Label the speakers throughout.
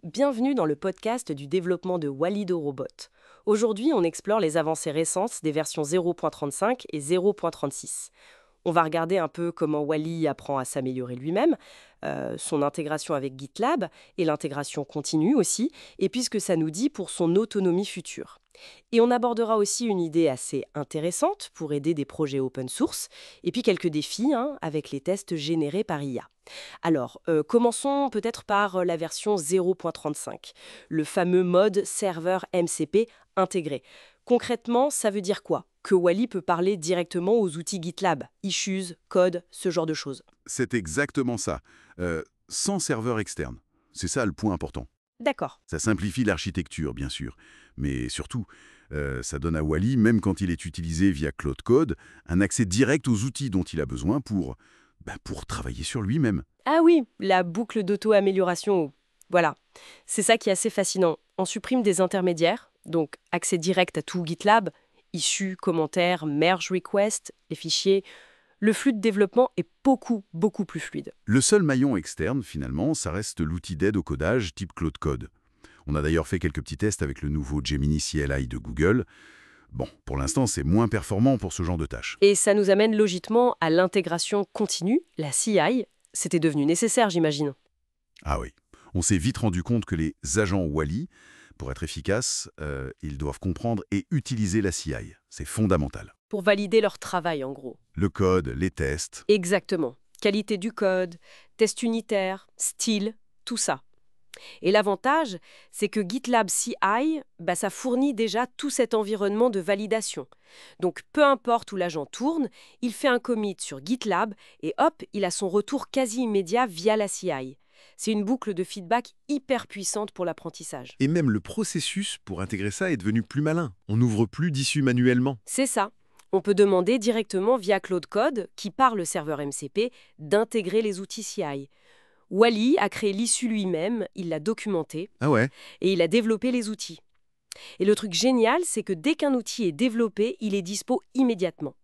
Speaker 1: bienvenue dans le podcast du développement de Walido Robot. Aujourd'hui, on explore les avancées récentes des versions 0.35 et 0.36. On va regarder un peu comment Wally apprend à s'améliorer lui-même, son intégration avec GitLab et l'intégration continue aussi, et puis ce que ça nous dit pour son autonomie future. Et on abordera aussi une idée assez intéressante pour aider des projets open source, et puis quelques défis avec les tests générés par IA. Alors, commençons peut-être par la version 0.35, le fameux mode serveur MCP intégré. Concrètement, ça veut dire quoi? Que Wally peut parler directement aux outils GitLab, issues, code, ce genre de choses.
Speaker 2: C'est exactement ça, sans serveur externe. C'est ça le point important.
Speaker 1: D'accord.
Speaker 2: Ça simplifie l'architecture, bien sûr, mais surtout, ça donne à Wally, même quand il est utilisé via Claude Code, un accès direct aux outils dont il a besoin pour travailler sur lui-même.
Speaker 1: Ah oui, la boucle d'auto-amélioration. Voilà. C'est ça qui est assez fascinant. On supprime des intermédiaires, donc accès direct à tout GitLab, issues, commentaires, merge request, les fichiers. Le flux de développement est beaucoup plus fluide.
Speaker 2: Le seul maillon externe, finalement, ça reste l'outil d'aide au codage type Claude Code. On a d'ailleurs fait quelques petits tests avec le nouveau Gemini CLI de Google. Bon, pour l'instant, c'est moins performant pour ce genre de tâches.
Speaker 1: Et ça nous amène logiquement à l'intégration continue, la CI. C'était devenu nécessaire, j'imagine.
Speaker 2: Ah oui, on s'est vite rendu compte que les agents Wally, pour être efficaces, ils doivent comprendre et utiliser la CI. C'est fondamental.
Speaker 1: Pour valider leur travail, en gros.
Speaker 2: Le code, les tests.
Speaker 1: Exactement. Qualité du code, test unitaire, style, tout ça. Et l'avantage, c'est que GitLab CI, ça fournit déjà tout cet environnement de validation. Donc, peu importe où l'agent tourne, il fait un commit sur GitLab et hop, il a son retour quasi immédiat via la CI. C'est une boucle de feedback hyper puissante pour l'apprentissage.
Speaker 3: Et même le processus pour intégrer ça est devenu plus malin. On n'ouvre plus d'issues manuellement.
Speaker 1: C'est ça. On peut demander directement via Claude Code, qui parle le serveur MCP, d'intégrer les outils CI. Wally a créé l'issue lui-même, il l'a documenté
Speaker 3: Ah ouais?
Speaker 1: et il a développé les outils. Et le truc génial, c'est que dès qu'un outil est développé, il est dispo immédiatement.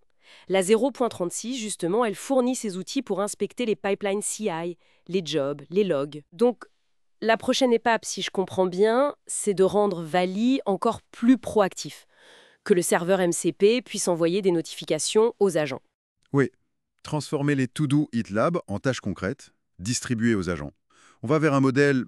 Speaker 1: La 0.36, justement, elle fournit ces outils pour inspecter les pipelines CI, les jobs, les logs. Donc, la prochaine étape, si je comprends bien, c'est de rendre Wally encore plus proactif, que le serveur MCP puisse envoyer des notifications aux agents.
Speaker 3: Oui. Transformer les to-do GitLab en tâches concrètes, distribuées aux agents. On va vers un modèle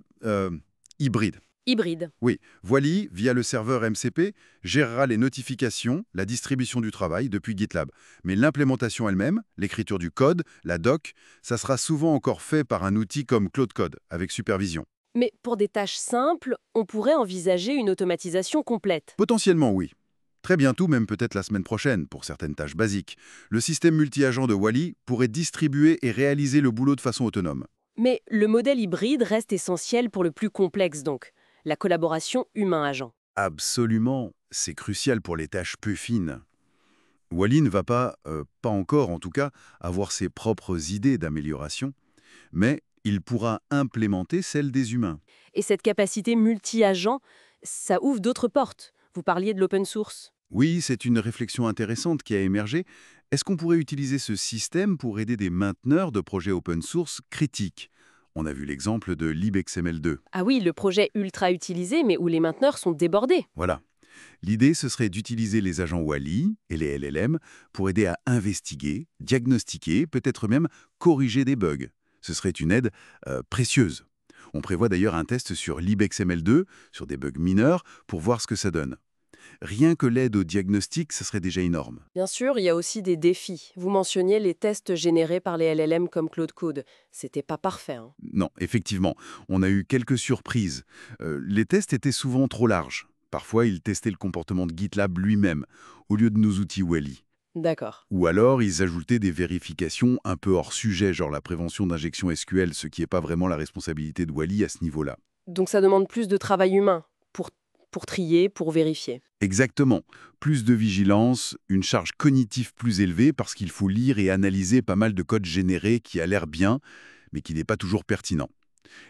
Speaker 3: hybride.
Speaker 1: Hybride.
Speaker 3: Oui, Wally, via le serveur MCP, gérera les notifications, la distribution du travail depuis GitLab. Mais l'implémentation elle-même, l'écriture du code, la doc, ça sera souvent encore fait par un outil comme Claude Code, avec supervision.
Speaker 1: Mais pour des tâches simples, on pourrait envisager une automatisation complète.
Speaker 3: Potentiellement, oui. Très bientôt, même peut-être la semaine prochaine, pour certaines tâches basiques, le système multi-agent de Wally pourrait distribuer et réaliser le boulot de façon autonome.
Speaker 1: Mais le modèle hybride reste essentiel pour le plus complexe donc, la collaboration humain-agent.
Speaker 3: Absolument, c'est crucial pour les tâches peu fines. Wally ne va pas encore en tout cas, avoir ses propres idées d'amélioration, mais il pourra implémenter celles des humains.
Speaker 1: Et cette capacité multi-agent, ça ouvre d'autres portes. Vous parliez de l'open source.
Speaker 3: Oui, c'est une réflexion intéressante qui a émergé. Est-ce qu'on pourrait utiliser ce système pour aider des mainteneurs de projets open source critiques? On a vu l'exemple de libxml2.
Speaker 1: Ah oui, le projet ultra utilisé, mais où les mainteneurs sont débordés.
Speaker 3: Voilà. L'idée, ce serait d'utiliser les agents Wally et les LLM pour aider à investiguer, diagnostiquer, peut-être même corriger des bugs. Ce serait une aide précieuse. On prévoit d'ailleurs un test sur libxml2, sur des bugs mineurs, pour voir ce que ça donne. Rien que l'aide au diagnostic, ce serait déjà énorme.
Speaker 1: Bien sûr, il y a aussi des défis. Vous mentionniez les tests générés par les LLM comme Claude Code. C'était pas parfait.
Speaker 3: Non, effectivement, on a eu quelques surprises. Les tests étaient souvent trop larges. Parfois, ils testaient le comportement de GitLab lui-même, au lieu de nos outils Wally.
Speaker 1: D'accord.
Speaker 3: Ou alors, ils ajoutaient des vérifications un peu hors sujet, genre la prévention d'injection SQL, ce qui n'est pas vraiment la responsabilité de Wally à ce niveau-là.
Speaker 1: Donc ça demande plus de travail humain pour trier, pour vérifier.
Speaker 3: Exactement. Plus de vigilance, une charge cognitive plus élevée parce qu'il faut lire et analyser pas mal de code généré qui a l'air bien, mais qui n'est pas toujours pertinent.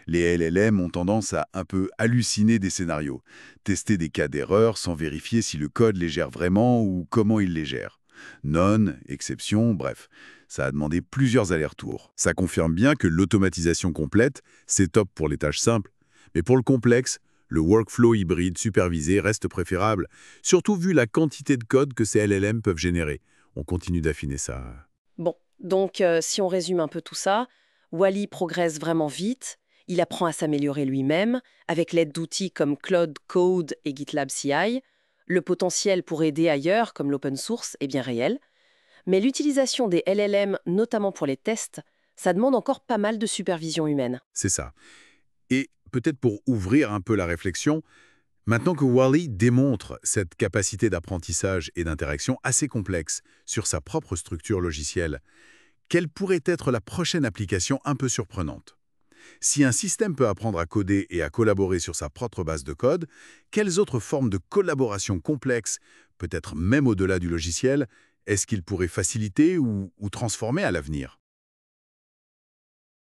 Speaker 3: Les LLM ont tendance à un peu halluciner des scénarios, tester des cas d'erreur sans vérifier si le code les gère vraiment ou comment il les gère. Non, exception, bref, ça a demandé plusieurs allers-retours. Ça confirme bien que l'automatisation complète, c'est top pour les tâches simples, Mais pour le complexe, le workflow hybride supervisé reste préférable, surtout vu la quantité de code que ces LLM peuvent générer. On continue d'affiner ça.
Speaker 1: Bon, donc si on résume un peu tout ça, Wall-E progresse vraiment vite, il apprend à s'améliorer lui-même, avec l'aide d'outils comme Claude Code et GitLab CI. Le potentiel pour aider ailleurs, comme l'open source, est bien réel. Mais l'utilisation des LLM, notamment pour les tests, ça demande encore pas mal de supervision humaine.
Speaker 3: C'est ça. Et peut-être pour ouvrir un peu la réflexion, maintenant que Wall-E démontre cette capacité d'apprentissage et d'interaction assez complexe sur sa propre structure logicielle, quelle pourrait être la prochaine application un peu surprenante? Si un système peut apprendre à coder et à collaborer sur sa propre base de code, quelles autres formes de collaboration complexes, peut-être même au-delà du logiciel, est-ce qu'il pourrait faciliter ou transformer à l'avenir?